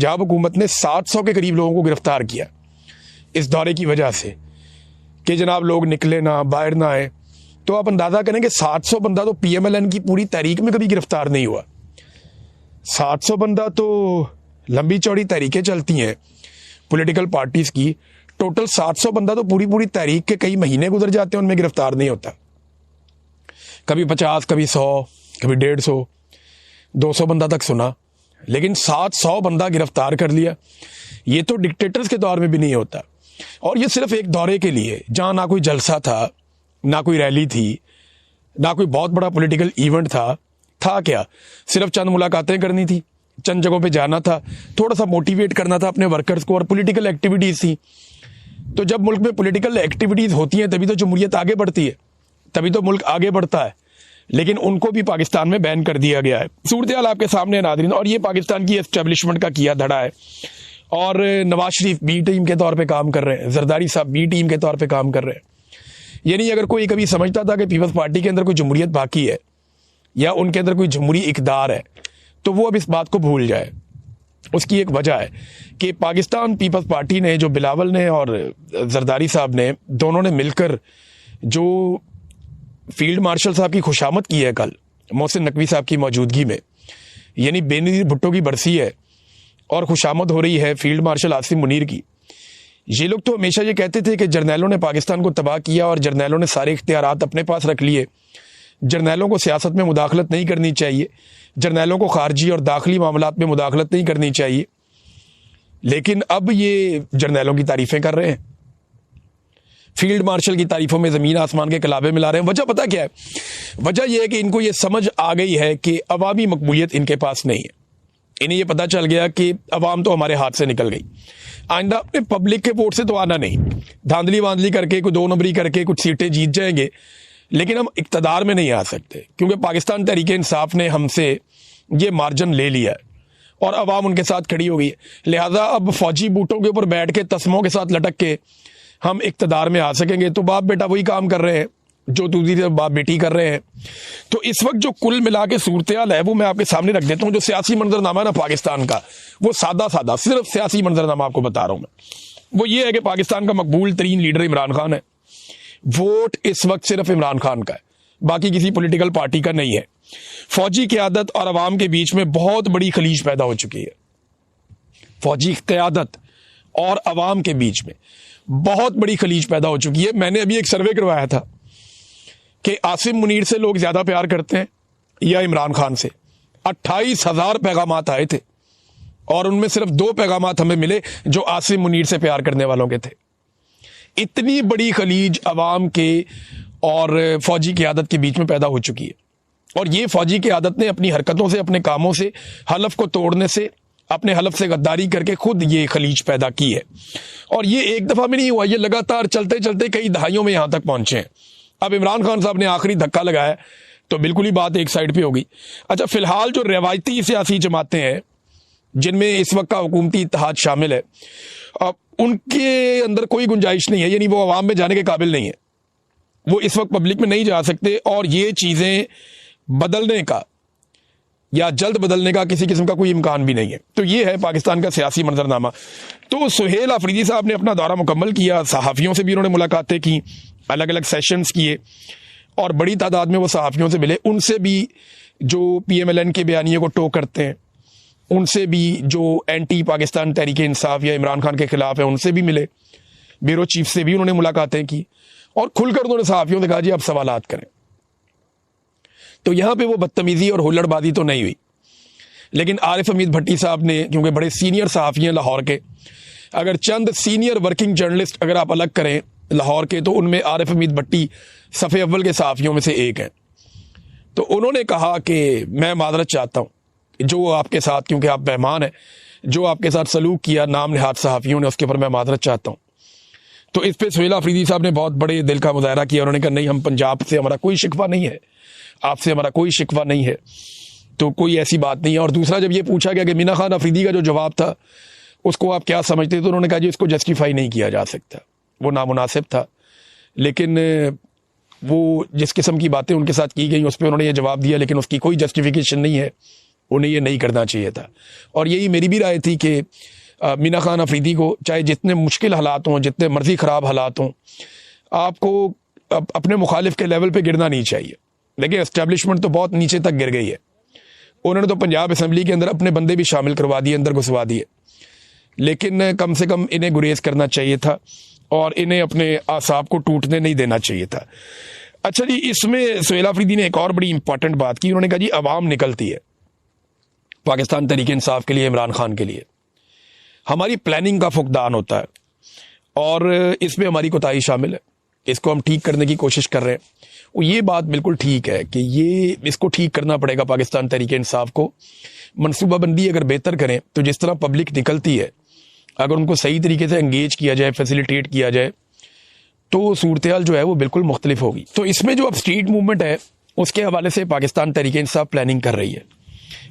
पंजाब हुकूमत ने 700 के करीब लोगों को गिरफ्तार किया इस दौरे की वजह से कि जनाब लोग निकले ना, बाहर ना आए। तो आप अंदाज़ा करें कि 700 बंदा तो PMLN की पूरी तहरीक में कभी गिरफ्तार नहीं हुआ। 700 बंदा तो लंबी चौड़ी तहरीकें चलती हैं पॉलिटिकल पार्टीज़ की, टोटल 700 बंदा तो पूरी तहरीक के कई महीने गुजर जाते हैं, उनमें गिरफ्तार नहीं होता। कभी 50, कभी 100, कभी 150, 200 बंदा तक सुना, लेकिन 700 बंदा गिरफ्तार कर लिया। ये तो डिक्टेटर्स के दौर में भी नहीं होता। और ये सिर्फ एक दौरे के लिए, जहां ना कोई जलसा था, ना कोई रैली थी, ना कोई बहुत बड़ा पॉलिटिकल इवेंट था क्या? सिर्फ चंद मुलाकातें करनी थी, चंद जगहों पे जाना था, थोड़ा सा मोटिवेट करना था अपने वर्कर्स को, और पॉलिटिकल एक्टिविटीज थी। तो जब मुल्क में पॉलिटिकल एक्टिविटीज होती हैं तभी तो जमहूरियत आगे बढ़ती है, तभी तो मुल्क आगे बढ़ता है। लेकिन उनको भी पाकिस्तान में बैन कर दिया गया है। सूरत हाल आपके सामने है नाज़रीन, और ये पाकिस्तान की एस्टेब्लिशमेंट का किया धड़ा है। और नवाज शरीफ बी टीम के तौर पे काम कर रहे हैं, जरदारी साहब बी टीम के तौर पे काम कर रहे हैं। यानी अगर कोई कभी समझता था कि पीपल्स पार्टी के अंदर कोई जमहूरियत बाकी है या उनके अंदर कोई जमहूरी इक़्तिदार है, तो वो अब इस बात को भूल जाए। उसकी एक वजह है कि पाकिस्तान पीपल्स पार्टी ने, जो बिलावल ने और जरदारी साहब ने, दोनों ने मिलकर जो फील्ड मार्शल साहब की खुशामद की है कल मोहसिन नकवी साहब की मौजूदगी में, यानी बेनज़ीर भुट्टो की बरसी है और खुशामद हो रही है फील्ड मार्शल आसिम मुनीर की। ये लोग तो हमेशा ये कहते थे कि जर्नैलों ने पाकिस्तान को तबाह किया और जर्नैलों ने सारे इख्तियारात अपने पास रख लिए, जर्नैलों को सियासत में मुदाखलत नहीं करनी चाहिए, जर्नैलों को खारजी और दाखिली मामलात में मुदाखलत नहीं करनी चाहिए। लेकिन अब ये जर्नैलों की तारीफें कर रहे हैं, फील्ड मार्शल की तारीफों में ज़मीन आसमान के कलाबे मिला रहे हैं। वजह पता क्या है? वजह यह है कि इनको ये समझ आ गई है कि अवामी मकबूलियत इनके पास नहीं है। इन्हें ये पता चल गया कि अवाम तो हमारे हाथ से निकल गई, आइंदा अपने पब्लिक के वोट से तो आना नहीं, धांधली वांधली करके कोई 2 नंबरी करके कुछ सीटें जीत जाएंगे, लेकिन हम इक़्तिदार में नहीं आ सकते, क्योंकि पाकिस्तान तहरीक इंसाफ ने हमसे ये मार्जिन ले लिया है और अवाम उनके साथ खड़ी हो गई है। लिहाजा अब फौजी बूटों के ऊपर बैठ के, तस्मों के साथ लटक के हम इक़्तिदार में आ सकेंगे। तो बाप बेटा वही काम कर रहे हैं जो दूसरी बाप बेटी कर रहे हैं। तो इस वक्त जो कुल मिला के सूरत हाल है वो मैं आपके सामने रख देता हूँ। जो सियासी मंजरनामा है ना पाकिस्तान का, वो सादा सिर्फ सियासी मंजरनामा आपको बता रहा हूँ मैं। वो ये है कि पाकिस्तान का मकबूल तरीन लीडर इमरान खान है। वोट इस वक्त सिर्फ इमरान खान का है, बाकी किसी पॉलिटिकल पार्टी का नहीं है। फौजी क़यादत और अवाम के बीच में बहुत बड़ी खलीज पैदा हो चुकी है। फौजी क़यादत और अवाम के बीच में बहुत बड़ी खलीज पैदा हो चुकी है। मैंने अभी एक सर्वे करवाया था कि आसिम मुनीर से लोग ज्यादा प्यार करते हैं या इमरान खान से। 28,000 पैगामात आए थे और उनमें सिर्फ 2 पैगामात हमें मिले जो आसिम मुनीर से प्यार करने वालों के थे। इतनी बड़ी खलीज अवाम के और फौजी क़यादत के बीच में पैदा हो चुकी है। और ये फौजी क़यादत ने अपनी हरकतों से, अपने कामों से, हलफ को तोड़ने से, अपने हलफ से गद्दारी करके खुद ये खलीज पैदा की है। और ये एक दफा में नहीं हुआ, ये लगातार चलते चलते कई दहाइयों में यहां तक पहुंचे हैं। अब इमरान खान साहब ने आखिरी धक्का लगाया तो बिल्कुल ही बात एक साइड पे हो गई। अच्छा, फिलहाल जो रवायती सियासी जमातें हैं जिनमें इस वक्त का हुकूमती इत्तेहाद शामिल है, अब उनके अंदर कोई गुंजाइश नहीं है, यानी वो अवाम में जाने के काबिल नहीं है, वो इस वक्त पब्लिक में नहीं जा सकते। और ये चीजें बदलने का या जल्द बदलने का किसी किस्म का कोई इम्कान भी नहीं है। तो ये है पाकिस्तान का सियासी मंजरनामा। तो सुहेल अफरीदी साहब ने अपना दौरा मुकम्मल किया, सहाफ़ियों से भी उन्होंने मुलाकातें की, अलग अलग सेशंस किए और बड़ी तादाद में वो सहाफ़ियों से मिले। उनसे भी जो PMLN के बयानिए को टो करते हैं, उनसे भी जो एंटी पाकिस्तान तहरीक इंसाफ या इमरान खान के खिलाफ है, उनसे भी मिले। ब्यूरो चीफ से भी उन्होंने मुलाकातें की और खुलकर उन्होंने सहाफ़ियों से कहा जी आप सवालात करें। तो यहां पे वो बदतमीजी और हुल्लड़बाजी तो नहीं हुई, लेकिन आरिफ हमीद भट्टी साहब ने, क्योंकि बड़े सीनियर सहाफ़ी हैं लाहौर के, अगर चंद सीनियर वर्किंग जर्नलिस्ट अगर आप अलग करें लाहौर के, तो उनमें आरिफ हमीद भट्टी सफ़े अव्वल के सहाफ़ियों में से एक हैं। तो उन्होंने कहा कि मैं माजरत चाहता हूँ जो आपके साथ, क्योंकि आप मेहमान हैं, जो आपके साथ सलूक किया नाम नहाद सहाफ़ियों ने, उसके ऊपर मैं माजरत चाहता हूँ। तो इस पर सुहेल अफरीदी साहब ने बहुत बड़े दिल का मुजाहरा किया। उन्होंने कहा नहीं, हम पंजाब से हमारा कोई शिकवा नहीं है, आपसे हमारा कोई शिकवा नहीं है, तो कोई ऐसी बात नहीं है। और दूसरा, जब ये पूछा गया कि मीना खान अफरीदी का जो जवाब था उसको आप क्या समझते, तो उन्होंने कहा जी इसको जस्टिफाई नहीं किया जा सकता, वो नामुनासिब था। लेकिन वो जिस किस्म की बातें उनके साथ की गई उस पर उन्होंने ये जवाब दिया, लेकिन उसकी कोई जस्टिफिकेशन नहीं है, उन्हें ये नहीं करना चाहिए था। और यही मेरी भी राय थी कि मीना खान अफरीदी को चाहे जितने मुश्किल हालात हों, जितने मर्जी ख़राब हालात हों, आपको अपने मुखालिफ के लेवल पे गिरना नहीं चाहिए। देखिए एस्टेब्लिशमेंट तो बहुत नीचे तक गिर गई है, उन्होंने तो पंजाब असम्बली के अंदर अपने बंदे भी शामिल करवा दिए, अंदर घुसवा दिए, लेकिन कम से कम इन्हें गुरेज करना चाहिए था और इन्हें अपने आसाब को टूटने नहीं देना चाहिए था। अच्छा जी, इसमें सुहेल अफरीदी ने एक और बड़ी इंपॉर्टेंट बात की, उन्होंने कहा जी अवाम निकलती है पाकिस्तान तहरीक इंसाफ के लिए, इमरान खान के लिए, हमारी प्लानिंग का फुकदान होता है और इसमें हमारी कोताही शामिल है, इसको हम ठीक करने की कोशिश कर रहे हैं। वो ये बात बिल्कुल ठीक है कि इसको ठीक करना पड़ेगा पाकिस्तान तहरीक इंसाफ को। मनसूबाबंदी अगर बेहतर करें तो जिस तरह पब्लिक निकलती है, अगर उनको सही तरीके से एंगेज किया जाए, फैसिलिटेट किया जाए, तो सूरत हाल जो है वो बिल्कुल मुख्तलिफ होगी। तो इसमें जो अब स्ट्रीट मूवमेंट है उसके हवाले से पाकिस्तान तहरीक इंसाफ प्लानिंग कर रही है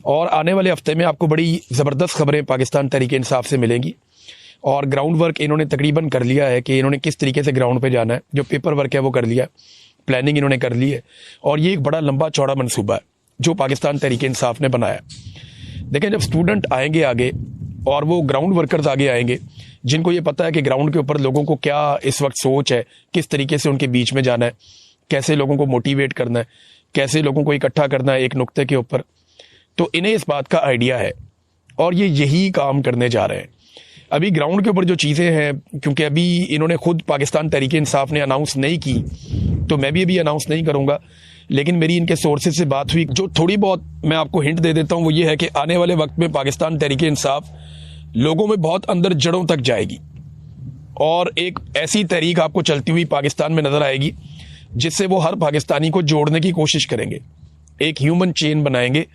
और आने वाले हफ्ते में आपको बड़ी ज़बरदस्त खबरें पाकिस्तान तहरीक इंसाफ से मिलेंगी। और ग्राउंड वर्क इन्होंने तकरीबन कर लिया है कि इन्होंने किस तरीके से ग्राउंड पे जाना है, जो पेपर वर्क है वो कर लिया, प्लानिंग इन्होंने कर ली है और ये एक बड़ा लंबा चौड़ा मनसूबा है जो पाकिस्तान तहरीक इंसाफ ने बनाया। देखें, जब स्टूडेंट आएंगे आगे और वो ग्राउंड वर्कर्स आगे आएंगे जिनको ये पता है कि ग्राउंड के ऊपर लोगों को क्या इस वक्त सोच है, किस तरीके से उनके बीच में जाना है, कैसे लोगों को मोटिवेट करना है, कैसे लोगों को इकट्ठा करना है एक नुक्ते के ऊपर, तो इन्हें इस बात का आइडिया है और ये यही काम करने जा रहे हैं। अभी ग्राउंड के ऊपर जो चीज़ें हैं, क्योंकि अभी इन्होंने खुद पाकिस्तान तहरीक इंसाफ ने अनाउंस नहीं की, तो मैं भी अभी अनाउंस नहीं करूंगा, लेकिन मेरी इनके सोर्सेज से बात हुई। जो थोड़ी बहुत मैं आपको हिंट दे देता हूं वो ये है कि आने वाले वक्त में पाकिस्तान तहरीक इंसाफ लोगों में बहुत अंदर जड़ों तक जाएगी और एक ऐसी तहरीक आपको चलती हुई पाकिस्तान में नजर आएगी जिससे वो हर पाकिस्तानी को जोड़ने की कोशिश करेंगे, एक ह्यूमन चेन बनाएंगे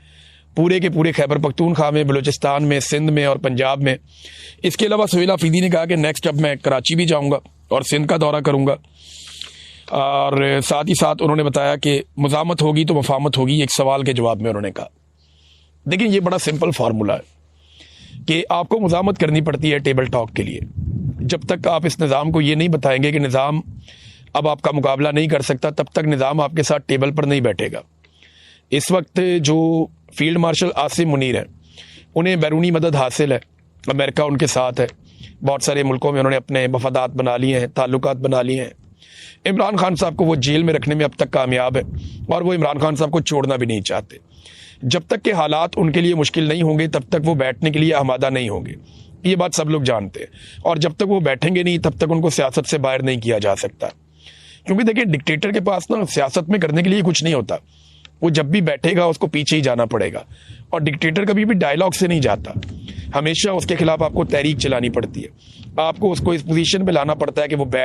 पूरे के पूरे खैबर पख्तूनख्वा में, बलूचिस्तान में, सिंध में और पंजाब में। इसके अलावा सुहेल अफरीदी ने कहा कि नेक्स्ट अब मैं कराची भी जाऊंगा और सिंध का दौरा करूंगा और साथ ही साथ उन्होंने बताया कि मुज़ामत होगी तो मफामत होगी। एक सवाल के जवाब में उन्होंने कहा, देखिए ये बड़ा सिंपल फार्मूला है कि आपको मुज़ामत करनी पड़ती है टेबल टॉक के लिए। जब तक आप इस निज़ाम को ये नहीं बताएंगे कि निज़ाम अब आपका मुकाबला नहीं कर सकता, तब तक निज़ाम आपके साथ टेबल पर नहीं बैठेगा। इस वक्त जो फील्ड मार्शल आसिम मुनीर है, उन्हें बैरूनी मदद हासिल है, अमेरिका उनके साथ है, बहुत सारे मुल्कों में उन्होंने अपने मफादात बना लिए हैं, ताल्लुकात बना लिए हैं। इमरान खान साहब को वो जेल में रखने में अब तक कामयाब है और वो इमरान खान साहब को छोड़ना भी नहीं चाहते। जब तक के हालात उनके लिए मुश्किल नहीं होंगे तब तक वो बैठने के लिए आमादा नहीं होंगे, ये बात सब लोग जानते हैं। और जब तक वो बैठेंगे नहीं तब तक उनको सियासत से बाहर नहीं किया जा सकता, क्योंकि देखिए डिक्टेटर के पास ना सियासत में करने के लिए कुछ नहीं होता, वो जब भी बैठेगा उसको पीछे ही जाना पड़ेगा। और डिक्टेटर कभी भी डायलॉग से नहीं जाता, हमेशा उसके खिलाफ आपको तहरीक चलानी पड़ती है, आपको उसको इस पोजीशन पे लाना पड़ता है कि वो